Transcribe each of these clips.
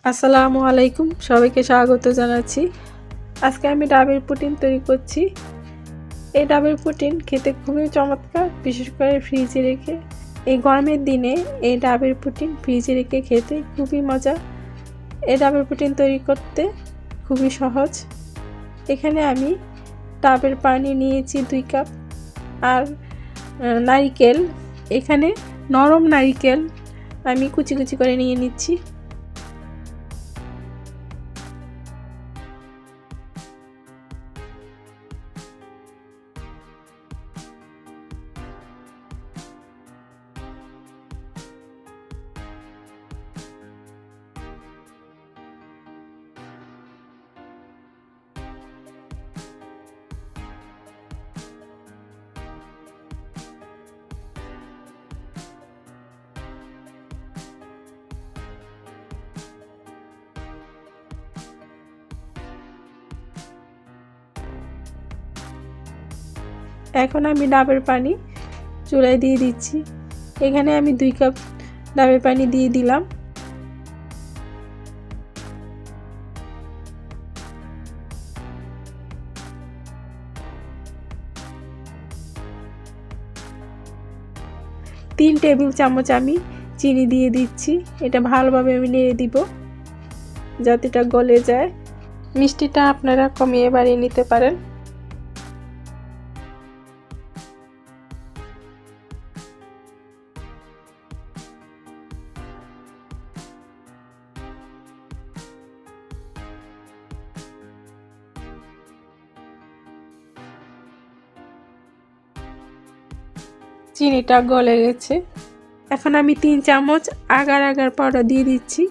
আসসালামু আলাইকুম, সবাইকে স্বাগত জানাচ্ছি। আজকে আমি ডাবের পুডিং তৈরি করছি। এই ডাবের পুডিং খেতে খুবই চমৎকার, বিশেষ করে ফ্রিজে রেখে। এই গরমের দিনে এই ডাবের পুডিং ফ্রিজে রেখে খেতে খুবই মজা। এই ডাবের পুডিং তৈরি করতে খুবই সহজ। এখানে আমি ডাবের পানি নিয়েছি 2 কাপ, আর নারিকেল, এখানে নরম নারিকেল আমি কুচি কুচি করে নিয়ে নিচ্ছি। এখন আমি ডাবের পানি চুলায় দিয়ে দিচ্ছি। এখানে আমি 2 কাপ ডাবের পানি দিয়ে দিলাম। তিন টেবিল চামচ আমি চিনি দিয়ে দিচ্ছি। এটা ভালোভাবে আমি নেড়ে দিব যাতে এটা গলে যায়। মিষ্টিটা আপনারা কমিয়ে বাড়িয়ে নিতে পারেন। চিনিটা গলে গেছে। এখন আমি 3 চামচ আগার আগার পাউডার দিয়ে দিচ্ছি।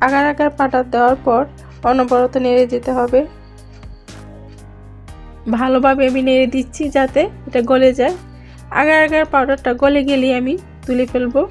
আগার আগার পাউডার দেওয়ার পর অনবরত নেড়ে যেতে হবে। ভালোভাবে আমি নেড়ে দিচ্ছি যাতে এটা গলে যায়। আগার আগার পাউডারটা গলে গেলেই আমি তুলে ফেলবো।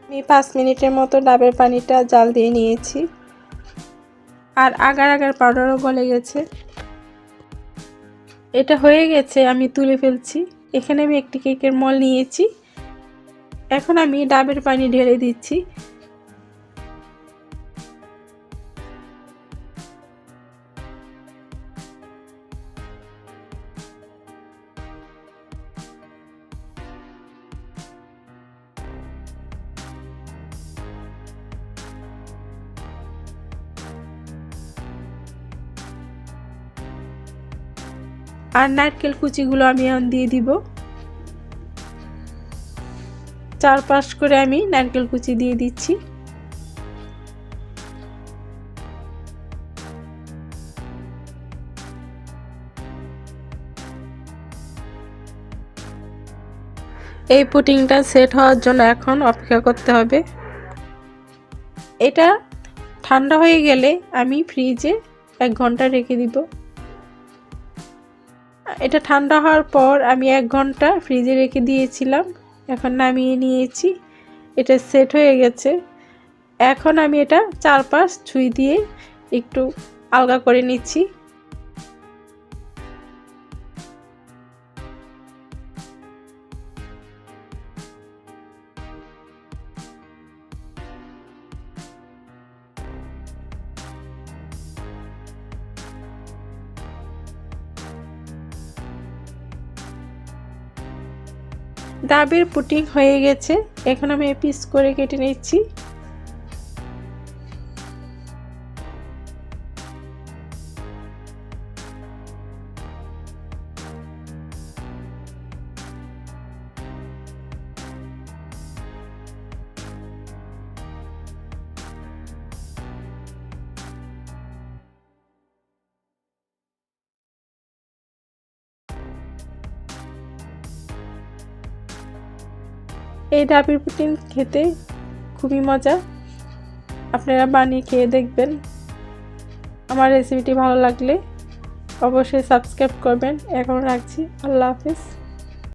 আমি 5 মিনিটের মতো ডাবের পানিটা জাল দিয়ে নিয়েছি, আর আগার আগার পাউডারও গলে গেছে। এটা হয়ে গেছে, আমি তুলে ফেলছি। এখানে আমি একটি কেকের মল নিয়েছি। এখন আমি ডাবের পানি ঢেলে দিচ্ছি। আর নারকেল কুচিগুলো আমি এখন দিয়ে দিব। 4-5 করে আমি নারকেল কুচি দিয়ে দিচ্ছি। এই পুডিংটা সেট হওয়ার জন্য এখন অপেক্ষা করতে হবে। এটা ঠান্ডা হয়ে গেলে আমি ফ্রিজে 1 ঘন্টা রেখে দিব। এটা ঠান্ডা হওয়ার পর আমি 1 ঘন্টা ফ্রিজে রেখে দিয়েছিলাম। এখন নামিয়ে নিয়েছি। এটা সেট হয়ে গেছে। এখন আমি এটা চারপাশ ছুঁই দিয়ে একটু আলগা করে নিচ্ছি। ডাবের পুডিং হয়ে গেছে, এখন আমি পিস করে কেটে নিচ্ছি। এই ডাবের পুডিং খেতে খুবই মজা, আপনারা বানিয়ে খেয়ে দেখবেন। আমার রেসিপিটি ভালো লাগলে অবশ্যই সাবস্ক্রাইব করবেন। এখন রাখছি, আল্লাহ হাফেজ।